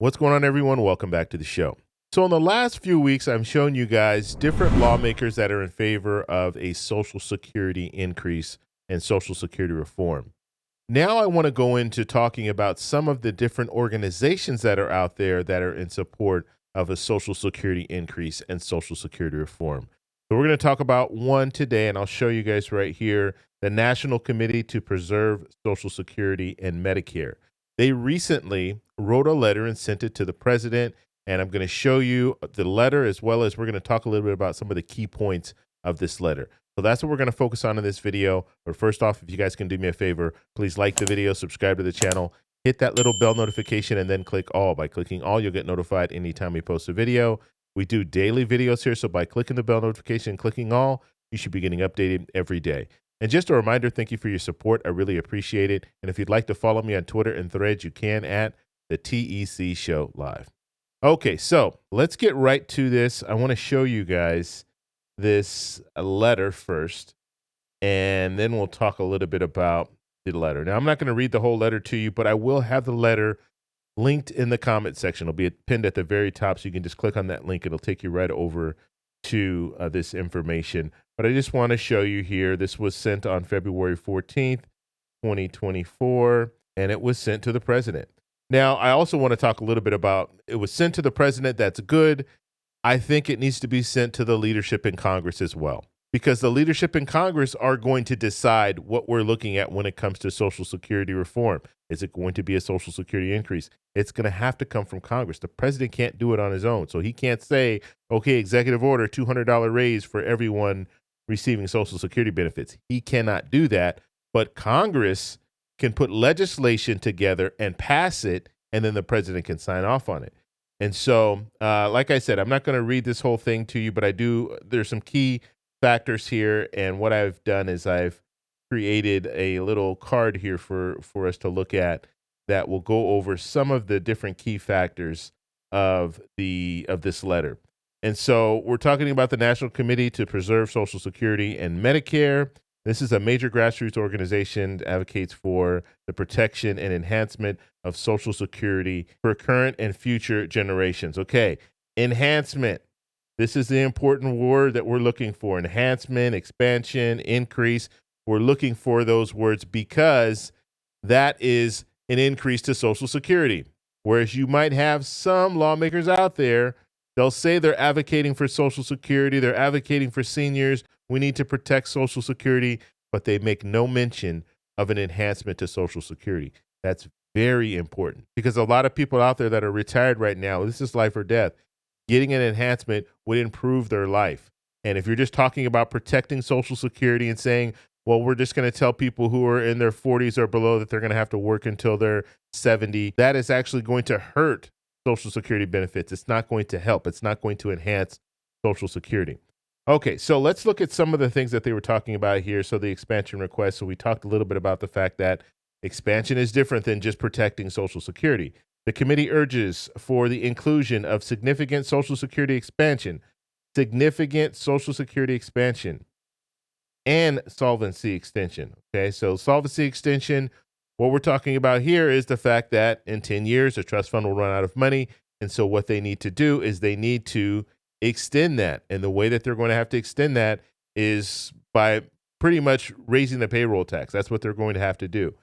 What's going on, everyone? Welcome back to the show. So in the last few weeks, I'm showing you guys different lawmakers that are in favor of a Social Security increase and Social Security reform. Now I want to go into talking about some of the different organizations that are out there that are in support of a Social Security increase and Social Security reform. So we're going to talk about one today, and I'll show you guys right here, the National Committee to Preserve Social Security and Medicare. They recently wrote a letter and sent it to the president, and I'm going to show you the letter as well as we're going to talk a little bit about some of the key points of this letter. So that's what we're going to focus on in this video. But first off, if you guys can do me a favor, please like the video, subscribe to the channel, hit that little bell notification, and then click all. By clicking all, you'll get notified anytime we post a video. We do daily videos here, so by clicking the bell notification and clicking all, you should be getting updated every day. And just a reminder, thank you for your support. I really appreciate it. And if you'd like to follow me on Twitter and Threads, you can at the TEC Show Live. Okay, so let's get right to this. I want to show you guys this letter first, and then we'll talk a little bit about the letter. Now, I'm not going to read the whole letter to you, but I will have the letter linked in the comment section. It'll be pinned at the very top, so you can just click on that link. It'll take you right over to this information. But I just want to show you here, this was sent on February 14th, 2024, and it was sent to the president. Now, I also want to talk a little bit about, it was sent to the president. That's good. I think it needs to be sent to the leadership in Congress as well, because the leadership in Congress are going to decide what we're looking at when it comes to Social Security reform. Is it going to be a Social Security increase? It's going to have to come from Congress. The president can't do it on his own. So he can't say, okay, executive order, $200 raise for everyone receiving Social Security benefits. He cannot do that, but Congress can put legislation together and pass it, and then the president can sign off on it. And so, like I said, I'm not going to read this whole thing to you, but there's some key factors here. And what I've done is I've created a little card here for us to look at that will go over some of the different key factors of this letter. And so we're talking about the National Committee to Preserve Social Security and Medicare. This is a major grassroots organization that advocates for the protection and enhancement of Social Security for current and future generations. Okay, enhancement. This is the important word that we're looking for. Enhancement, expansion, increase. We're looking for those words because that is an increase to Social Security. Whereas you might have some lawmakers out there, they'll say they're advocating for Social Security, they're advocating for seniors, we need to protect Social Security, but they make no mention of an enhancement to Social Security. That's very important because a lot of people out there that are retired right now, this is life or death. Getting an enhancement would improve their life. And if you're just talking about protecting Social Security and saying, well, we're just going to tell people who are in their 40s or below that they're going to have to work until they're 70, that is actually going to hurt Social Security benefits. It's not going to help. It's not going to enhance Social Security. Okay, so let's look at some of the things that they were talking about here. So the expansion request. So we talked a little bit about the fact that expansion is different than just protecting Social Security. The committee urges for the inclusion of significant Social Security expansion, and solvency extension. Okay, so solvency extension, what we're talking about here is the fact that in 10 years, the trust fund will run out of money. And so what they need to do is they need to extend that. And the way that they're going to have to extend that is by pretty much raising the payroll tax. That's what they're going to have to do.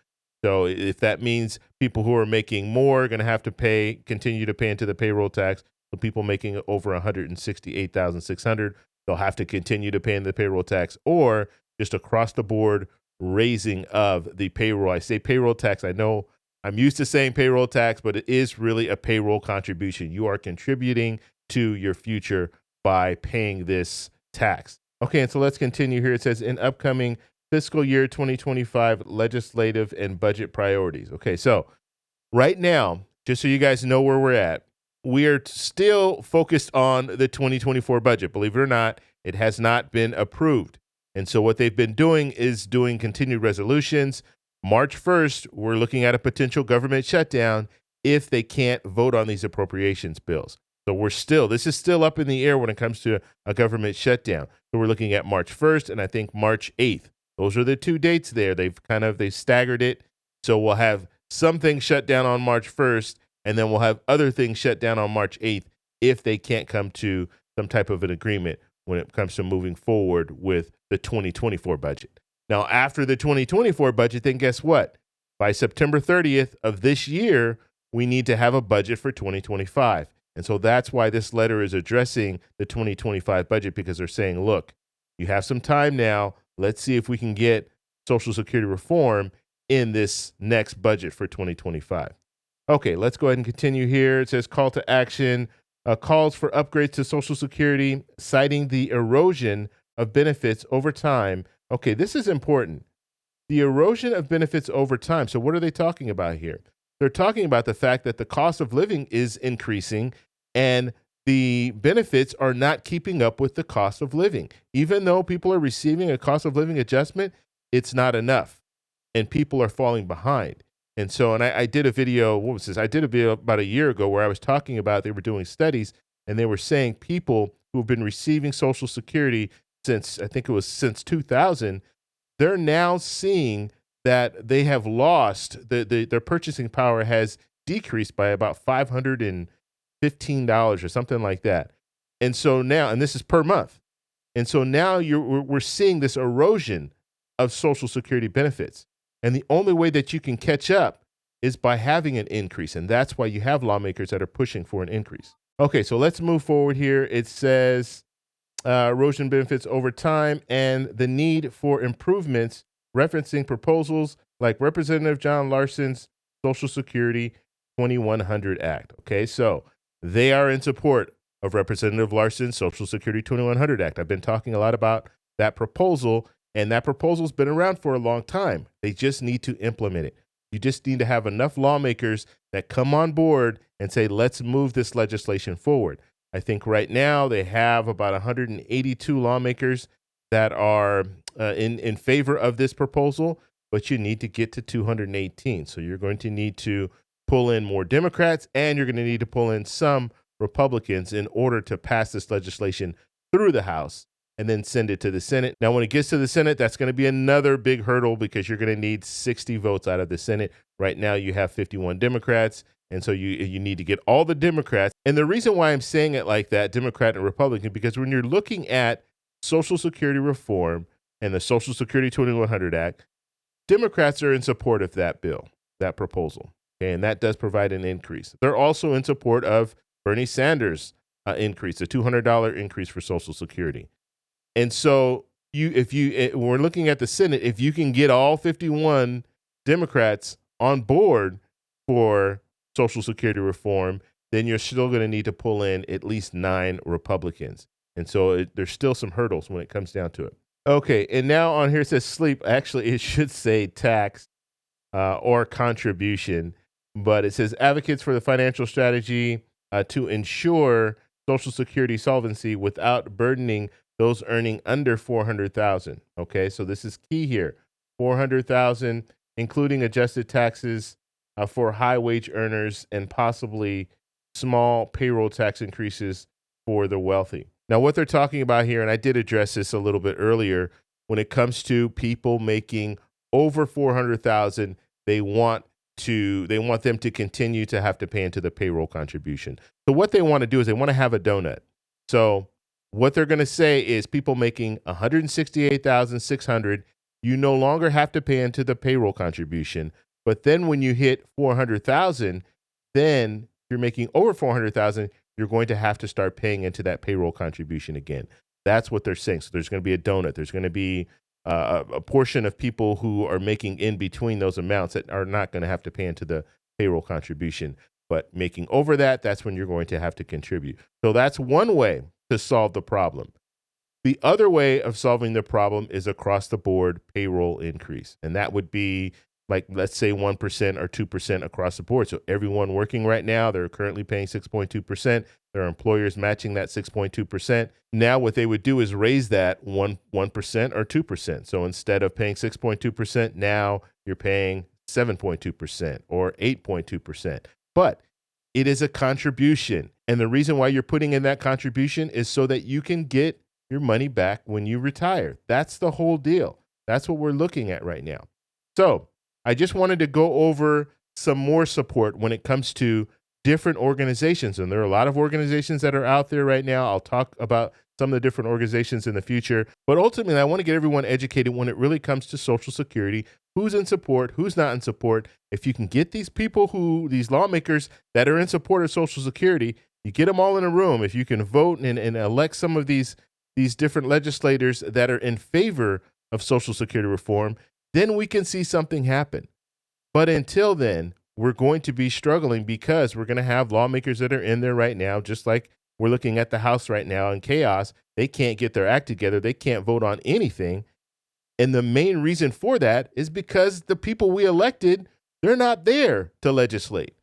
So if that means people who are making more are going to have to continue to pay into the payroll tax. So people making over $168,600, they'll have to continue to pay in the payroll tax, or just across the board raising of the payroll. I say payroll tax. I know I'm used to saying payroll tax, but it is really a payroll contribution. You are contributing to your future by paying this tax. Okay, and so let's continue here. It says in upcoming fiscal year 2025 legislative and budget priorities. Okay, so right now, just so you guys know where we're at, we are still focused on the 2024 budget. Believe it or not, it has not been approved. And so what they've been doing is doing continued resolutions. March 1st, we're looking at a potential government shutdown if they can't vote on these appropriations bills. So this is still up in the air when it comes to a government shutdown. So we're looking at March 1st and I think March 8th. Those are the two dates there. They staggered it. So we'll have some things shut down on March 1st And then we'll have other things shut down on March 8th if they can't come to some type of an agreement when it comes to moving forward with the 2024 budget. Now, after the 2024 budget, then guess what? By September 30th of this year, we need to have a budget for 2025. And so that's why this letter is addressing the 2025 budget, because they're saying, look, you have some time now. Let's see if we can get Social Security reform in this next budget for 2025. Okay, let's go ahead and continue here. It says call to action, calls for upgrades to Social Security, citing the erosion of benefits over time. Okay, this is important. The erosion of benefits over time. So what are they talking about here? They're talking about the fact that the cost of living is increasing and the benefits are not keeping up with the cost of living. Even though people are receiving a cost of living adjustment, it's not enough and people are falling behind. And so, and I did a video, what was this? I did a video about a year ago where I was talking about, they were doing studies and they were saying people who have been receiving Social Security since, I think it was since 2000, they're now seeing that they have lost, their purchasing power has decreased by about $515 or something like that. And so now, and this is per month. And so now we're seeing this erosion of Social Security benefits. And the only way that you can catch up is by having an increase. And that's why you have lawmakers that are pushing for an increase. Okay, so let's move forward here. It says erosion benefits over time and the need for improvements, referencing proposals like Representative John Larson's Social Security 2100 Act. Okay, so they are in support of Representative Larson's Social Security 2100 Act. I've been talking a lot about that proposal, and that proposal's been around for a long time. They just need to implement it. You just need to have enough lawmakers that come on board and say, let's move this legislation forward. I think right now they have about 182 lawmakers that are in favor of this proposal, but you need to get to 218. So you're going to need to pull in more Democrats and you're going to need to pull in some Republicans in order to pass this legislation through the House and then send it to the Senate. Now, when it gets to the Senate, that's going to be another big hurdle because you're going to need 60 votes out of the Senate. Right now, you have 51 Democrats, and so you need to get all the Democrats. And the reason why I'm saying it like that, Democrat and Republican, because when you're looking at Social Security reform and the Social Security 2100 Act, Democrats are in support of that bill, that proposal, okay? And that does provide an increase. They're also in support of Bernie Sanders' increase, a $200 increase for Social Security. And so we're looking at the Senate, if you can get all 51 Democrats on board for Social Security reform, then you're still going to need to pull in at least 9 Republicans. And so there's still some hurdles when it comes down to it. Okay, and now on here it says sleep. Actually, it should say tax or contribution, but it says advocates for the financial strategy to ensure Social Security solvency without burdening those earning under $400,000. Okay, so this is key here. $400,000, including adjusted taxes for high wage earners and possibly small payroll tax increases for the wealthy. Now, what they're talking about here, and I did address this a little bit earlier, when it comes to people making over $400,000, they want them to continue to have to pay into the payroll contribution. So what they want to do is they want to have a donut. So what they're going to say is people making $168,600, you no longer have to pay into the payroll contribution. But then when you hit $400,000, then if you're making over $400,000, you're going to have to start paying into that payroll contribution again. That's what they're saying. So there's going to be a donut. There's going to be a portion of people who are making in between those amounts that are not going to have to pay into the payroll contribution. But making over that, that's when you're going to have to contribute. So that's one way to solve the problem. The other way of solving the problem is across the board payroll increase. And that would be like, let's say 1% or 2% across the board. So everyone working right now, they're currently paying 6.2%. Their employers matching that 6.2%. Now what they would do is raise that 1% or 2%. So instead of paying 6.2%, now you're paying 7.2% or 8.2%. But it is a contribution. And the reason why you're putting in that contribution is so that you can get your money back when you retire. That's the whole deal. That's what we're looking at right now. So I just wanted to go over some more support when it comes to different organizations. And there are a lot of organizations that are out there right now. I'll talk about some of the different organizations in the future. But ultimately, I want to get everyone educated when it really comes to Social Security, who's in support, who's not in support. If you can get these these lawmakers that are in support of Social Security, you get them all in a room. If you can vote and elect some of these different legislators that are in favor of Social Security reform, then we can see something happen. But until then, we're going to be struggling because we're going to have lawmakers that are in there right now, just like we're looking at the House right now in chaos. They can't get their act together. They can't vote on anything. And the main reason for that is because the people we elected, they're not there to legislate.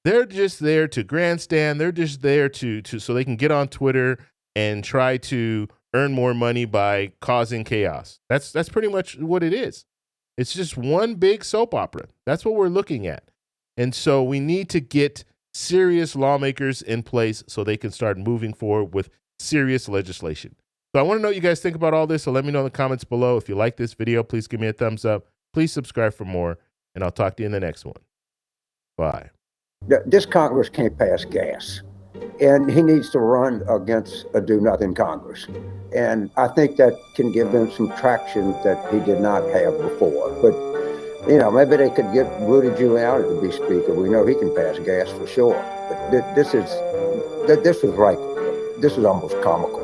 They're just there to grandstand. They're just there to so they can get on Twitter and try to earn more money by causing chaos. That's pretty much what it is. It's just one big soap opera. That's what we're looking at. And so we need to get serious lawmakers in place so they can start moving forward with serious legislation. So I want to know what you guys think about all this. So let me know in the comments below. If you like this video, please give me a thumbs up. Please subscribe for more, and I'll talk to you in the next one. Bye. This Congress can't pass gas, and he needs to run against a do-nothing Congress. And I think that can give them some traction that he did not have before. But, you know, maybe they could get Rudy Giuliani to be speaker. We know he can pass gas for sure. But this is almost comical.